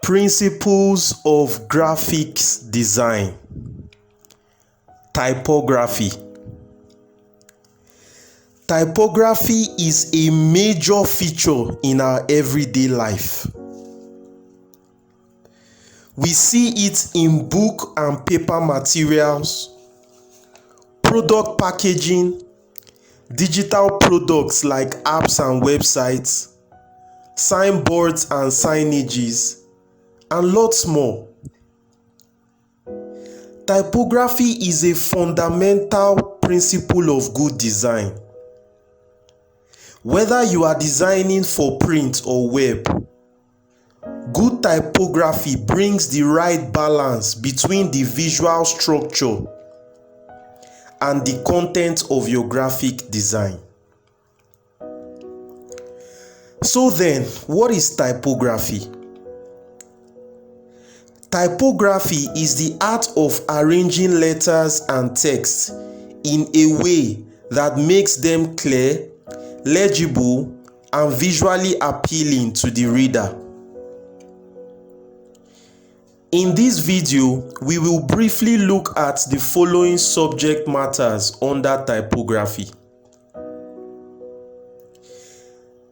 Principles of graphics design. Typography. Typography is a major feature in our everyday life. We see it in book and paper materials, product packaging, digital products like apps and websites, signboards and signages, and lots more. Typography is a fundamental principle of good design. Whether you are designing for print or web, good typography brings the right balance between the visual structure and the content of your graphic design. So then, what is typography? Typography is the art of arranging letters and text in a way that makes them clear, legible, and visually appealing to the reader. In this video, we will briefly look at the following subject matters under typography.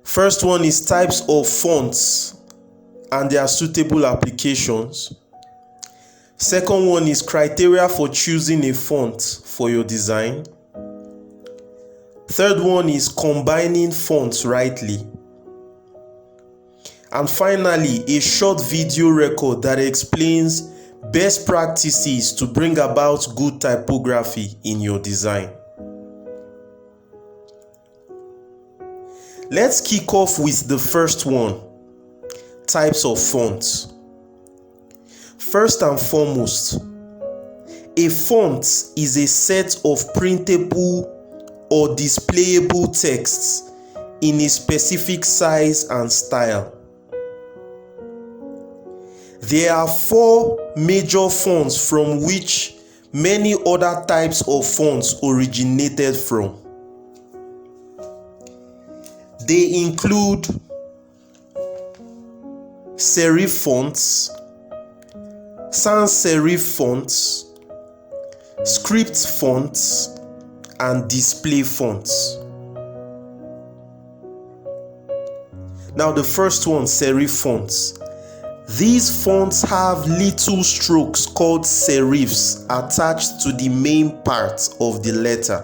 First one is types of fonts and their suitable applications. Second one is criteria for choosing a font for your design. Third one is combining fonts rightly. And finally, a short video record that explains best practices to bring about good typography in your design. Let's kick off with the first one, types of fonts. First and foremost, a font is a set of printable or displayable texts in a specific size and style. There are four major fonts from which many other types of fonts originated from. They include serif fonts, sans serif fonts, script fonts, and display fonts. Now the first one, serif fonts. These fonts have little strokes called serifs attached to the main part of the letter.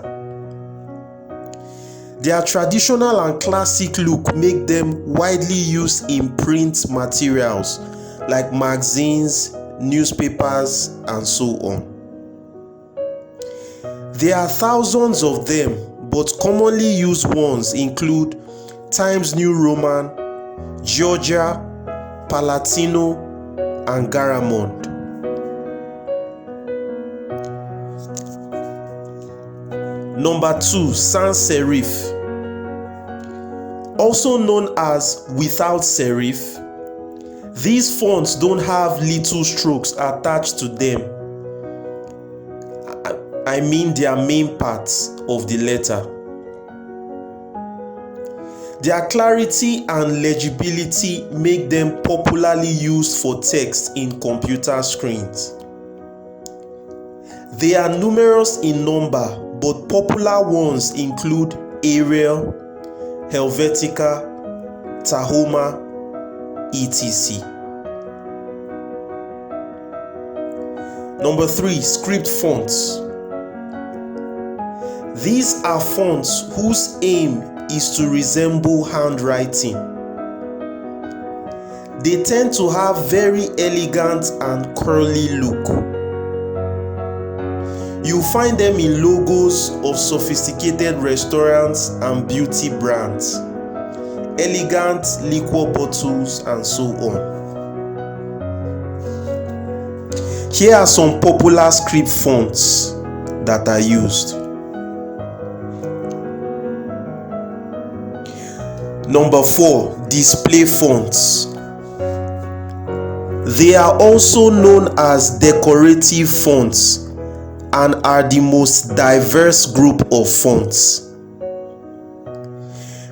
Their traditional and classic look make them widely used in print materials like magazines, newspapers, and so on. There are thousands of them, but commonly used ones include Times New Roman, Georgia, Palatino, and Garamond. Number 2, sans serif. Also known as without serif, these fonts don't have little strokes attached to them. I mean their main parts of the letter. Their clarity and legibility make them popularly used for text in computer screens. They are numerous in number, but popular ones include Arial, Helvetica, Tahoma, etc. Number 3, script fonts. These are fonts whose aim is to resemble handwriting. They tend to have very elegant and curly look. You'll find them in logos of sophisticated restaurants and beauty brands, elegant liquor bottles, and so on. Here are some popular script fonts that are used. Number 4, display fonts. They are also known as decorative fonts and are the most diverse group of fonts.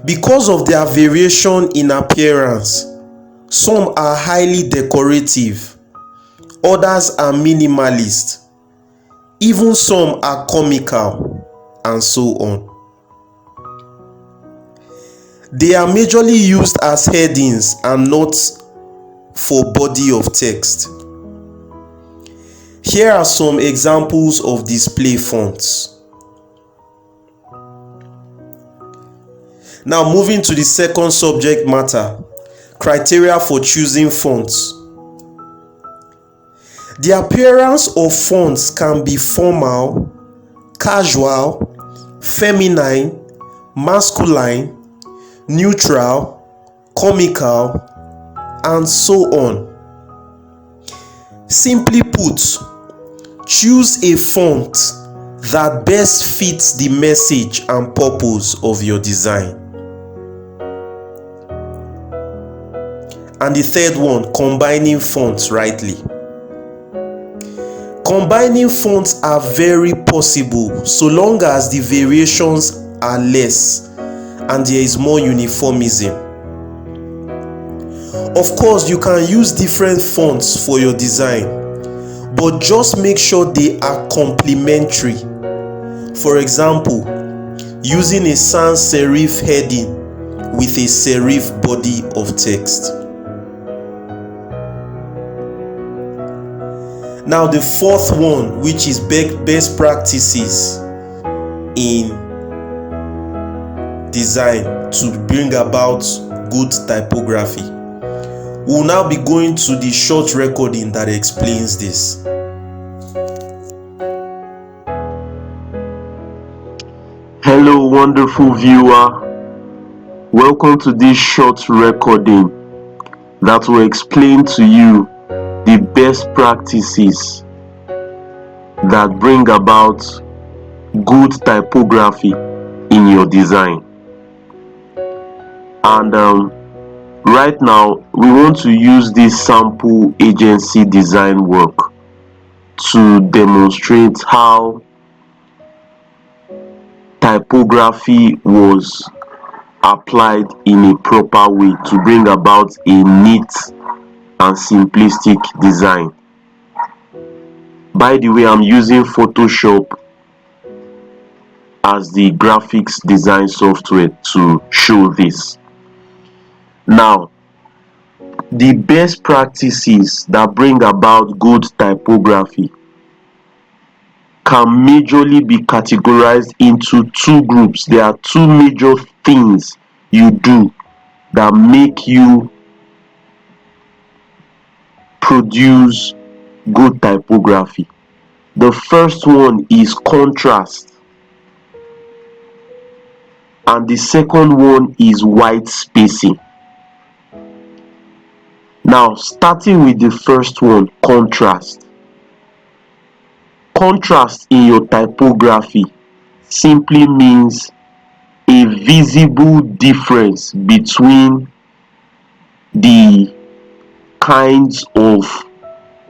Because of their variation in appearance, Some are highly decorative, others are minimalist, even some are comical, and so on. They are majorly used as headings and not for body of text. Here are some examples of display fonts. Now moving to the second subject matter, criteria for choosing fonts. The appearance of fonts can be formal, casual, feminine, masculine, neutral, comical, and so on. Simply put, choose a font that best fits the message and purpose of your design. And the third one, combining fonts rightly. Combining fonts are very possible so long as the variations are less and there is more uniformism. Of course, you can use different fonts for your design, but just make sure they are complementary. For example, using a sans serif heading with a serif body of text. Now the fourth one, which is best practices in design to bring about good typography. We'll now be going to the short recording that explains this. Hello, wonderful viewer. Welcome to this short recording that will explain to you the best practices that bring about good typography in your design. And right now, we want to use this sample agency design work to demonstrate how typography was applied in a proper way to bring about a neat and simplistic design. By the way, I'm using Photoshop as the graphics design software to show this. Now, the best practices that bring about good typography can majorly be categorized into two groups. There are two major things you do that make you produce good typography. The first one is contrast, and the second one is white spacing. Now, starting with the first one, contrast. Contrast in your typography simply means a visible difference between the kinds of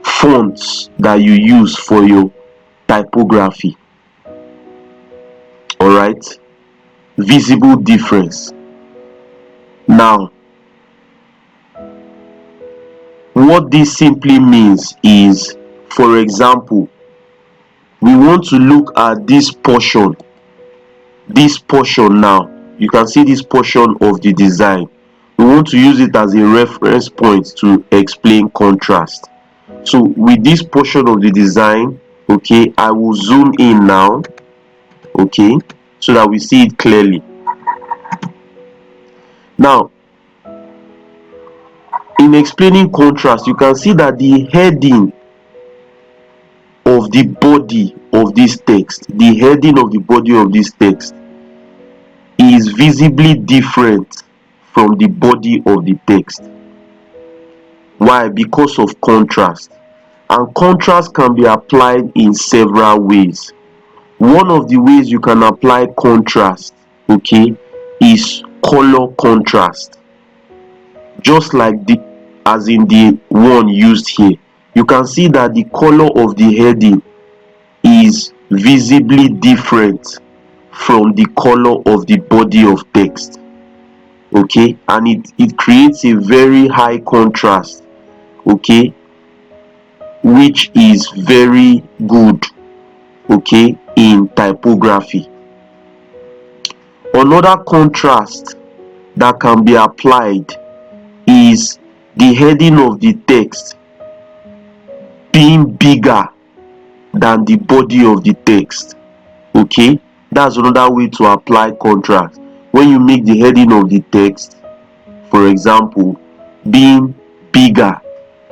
fonts that you use for your typography. Alright, visible difference. Now, what this simply means is, for example, we want to look at this portion now. You can see this portion of the design. We want to use it as a reference point to explain contrast. So with this portion of the design, okay, I will zoom in now, okay, so that we see it clearly. Now, in explaining contrast, you can see that the heading of the body of this text, is visibly different from the body of the text. Why? Because of contrast. And contrast can be applied in several ways. One of the ways you can apply contrast, okay, is color contrast. Just like as in the one used here, you can see that the color of the heading is visibly different from the color of the body of text. okay, and it creates a very high contrast, okay, which is very good, okay, in typography. Another contrast that can be applied is the heading of the text being bigger than the body of the text, okay. That's another way to apply contrast. When you make the heading of the text, for example, being bigger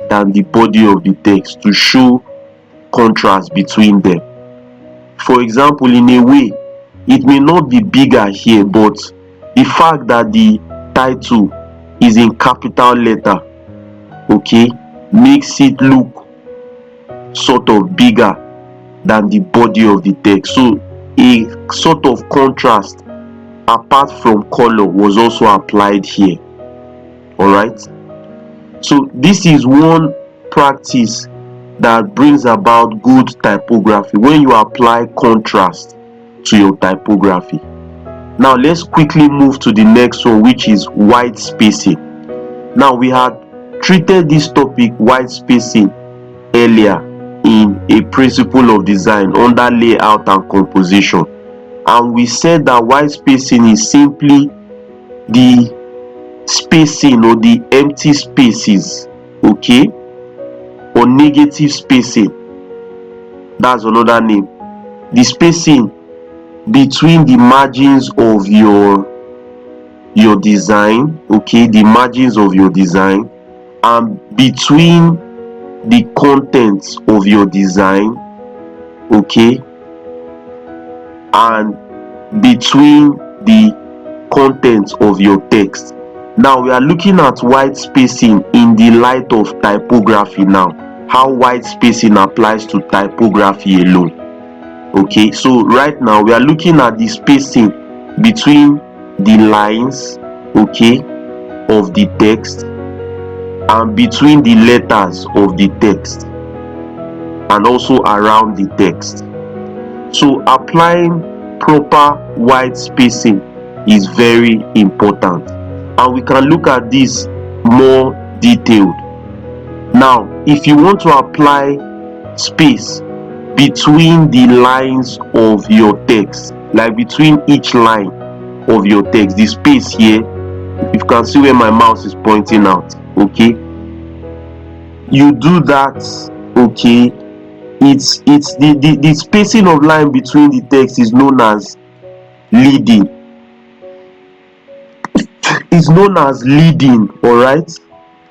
than the body of the text, to show contrast between them. For example, in a way, it may not be bigger here, but the fact that the title is in capital letter, okay, makes it look sort of bigger than the body of the text. So a sort of contrast apart from color was also applied here. All right, so this is one practice that brings about good typography, when you apply contrast to your typography. Now let's quickly move to the next one, which is white spacing. Now, we had treated this topic, white spacing, earlier in a principle of design under layout and composition, and we said that white spacing is simply the spacing or the empty spaces, okay, or negative spacing. That's another name. The spacing between the margins of your design, okay, the margins of your design, and between the contents of your design, okay, and between the contents of your text. Now we are looking at white spacing in the light of typography. Now, how white spacing applies to typography alone. Okay, so right now we are looking at the spacing between the lines, okay, of the text, and between the letters of the text, and also around the text. So applying proper white spacing is very important, and we can look at this more detailed. Now, if you want to apply space between the lines of your text, like between each line of your text, the space here, you can see where my mouse is pointing out, okay, you do that, okay. It's the spacing of line between the text is known as leading. It's known as leading, all right.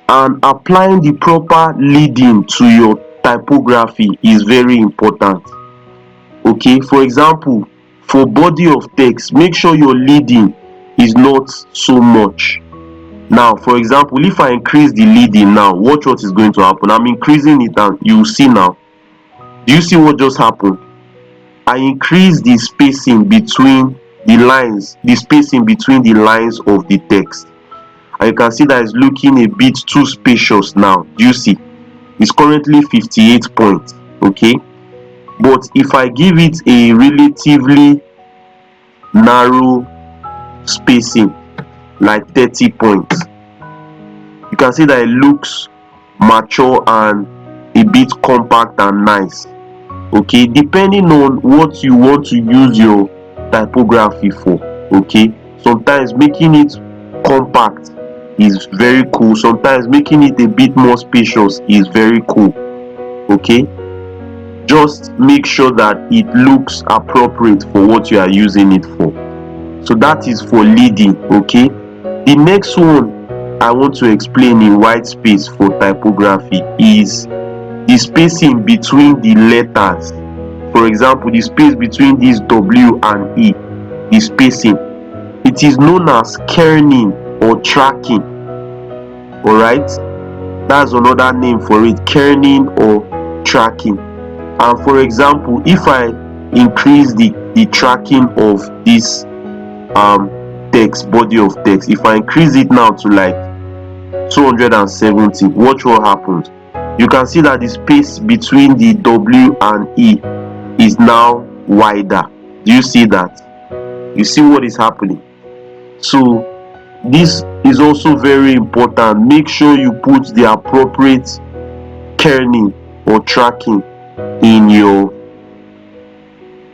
And applying the proper leading to your typography is very important, okay. For example, for body of text, make sure your leading is not so much. Now, for example, if I increase the leading now, watch what is going to happen. I'm increasing it, and you see now. Do you see what just happened? I increase the spacing between the lines, the spacing between the lines of the text, and you can see that it's looking a bit too spacious now. Do you see? It's currently 58 points, okay. But if I give it a relatively narrow spacing, like 30 points, you can see that it looks mature and a bit compact and nice, okay, depending on what you want to use your typography for, okay. Sometimes making it compact is very cool, sometimes making it a bit more spacious is very cool, okay. Just make sure that it looks appropriate for what you are using it for. So that is for leading, okay. The next one I want to explain in white space for typography is the spacing between the letters. For example, the space between this W and E, the spacing, it is known as kerning or tracking, all right. That's another name for it, kerning or tracking. And for example, if I increase the tracking of this text, body of text, if I increase it now to like 270, watch what happens. You can see that the space between the W and E is now wider. Do you see that? You see what is happening? So This is also very important. Make sure you put the appropriate kerning or tracking in your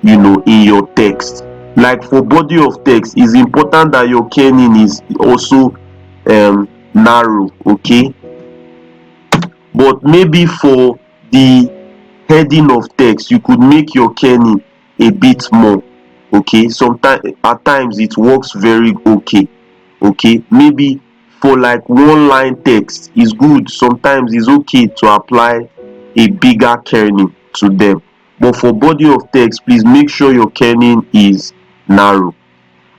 in your text. Like for body of text, it's important that your kerning is also narrow, okay? But maybe for the heading of text, you could make your kerning a bit more, okay? Sometimes at times it works very okay, okay? Maybe for like one line text is good. Sometimes it's okay to apply a bigger kerning to them, but for body of text, please make sure your kerning is narrow.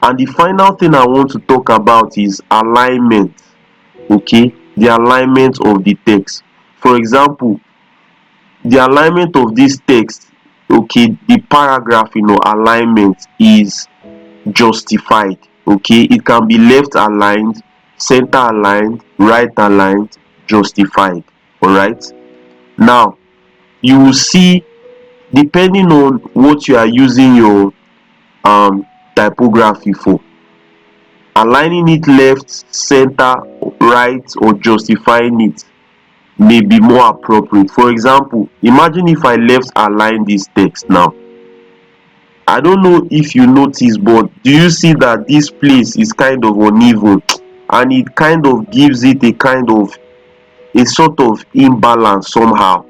And the final thing I want to talk about is alignment, okay? The alignment of the text. For example, the alignment of this text, okay, the paragraph alignment is justified, okay? It can be left aligned, center aligned, right aligned, justified. All right, now you will see, depending on what you are using your typography for, aligning it left, center, right, or justifying it may be more appropriate. For example, imagine if I left align this text now. I don't know if you notice, but do you see that this place is kind of uneven, and it kind of gives it a kind of a sort of imbalance somehow,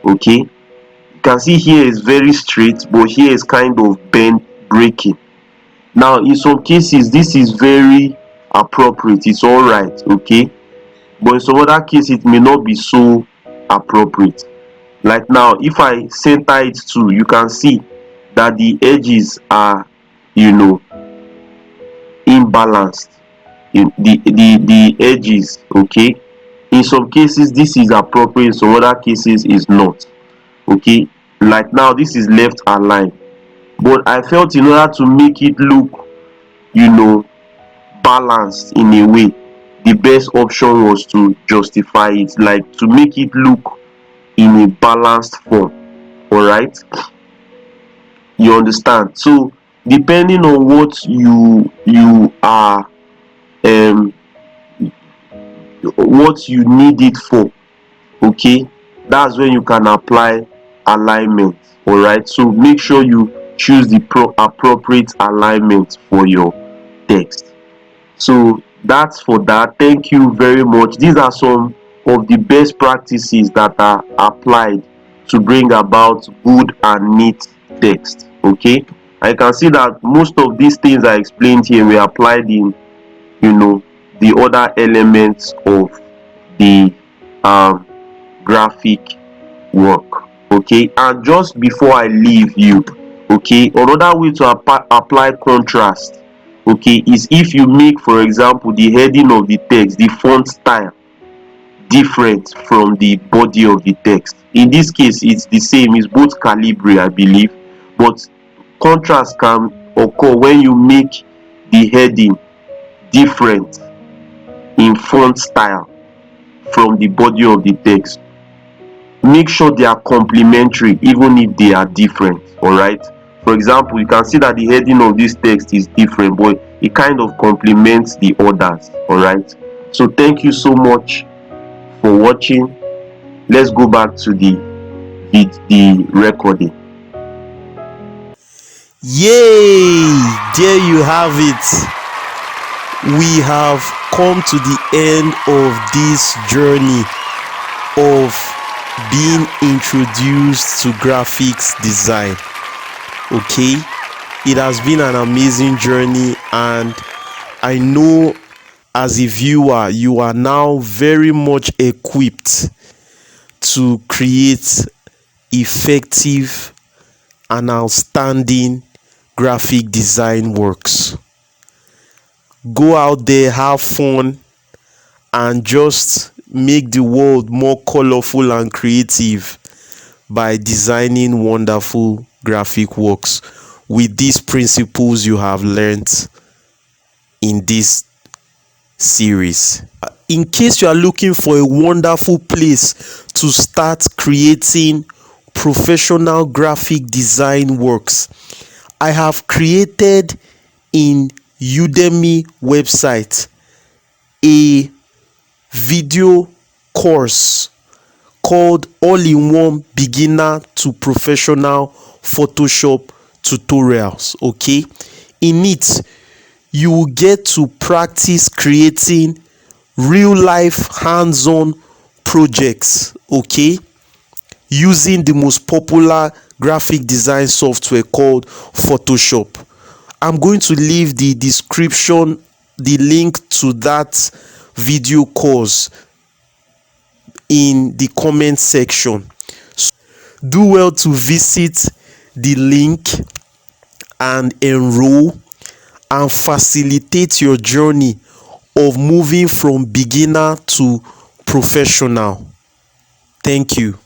okay? You can see here is very straight, but here is kind of bent, breaking. Now in some cases this is very appropriate, it's all right, okay? But in some other cases it may not be so appropriate. Like now, if I center it too, you can see that the edges are imbalanced. The edges, okay? In some cases this is appropriate, in some other cases is not, okay? Like now this is left aligned, but I felt in order to make it look balanced in a way, the best option was to justify it, like to make it look in a balanced form. All right, you understand? So depending on what you are what you need it for, okay, that's when you can apply alignment. All right, so make sure you choose the appropriate alignment for your text. So that's for that. Thank you very much. These are some of the best practices that are applied to bring about good and neat text, okay? I can see that most of these things I explained here were applied in the other elements of the um, graphic work, okay? And just before I leave you, okay, another way to apply contrast, okay, is if you make, for example, the heading of the text, the font style, different from the body of the text. In this case it's the same, it's both Calibri, I believe, but contrast can occur when you make the heading different in font style from the body of the text. Make sure they are complementary even if they are different. All right, for example, you can see that the heading of this text is different, but it kind of complements the others. All right, so thank you so much for watching. Let's go back to the recording. Yay! There you have it. We have come to the end of this journey of being introduced to graphics design. Okay, it has been an amazing journey, and I know as a viewer you are now very much equipped to create effective and outstanding graphic design works. Go out there, have fun, and just make the world more colorful and creative by designing wonderful graphic works with these principles you have learned in this series. In case you are looking for a wonderful place to start creating professional graphic design works, I have created in Udemy website a video course called All-in-One Beginner to Professional Photoshop Tutorials. Okay, in it you will get to practice creating real life hands-on projects, okay, using the most popular graphic design software called Photoshop. I'm going to leave the description, the link to that video course in the comment section. So do well to visit the link and enroll and facilitate your journey of moving from beginner to professional. Thank you.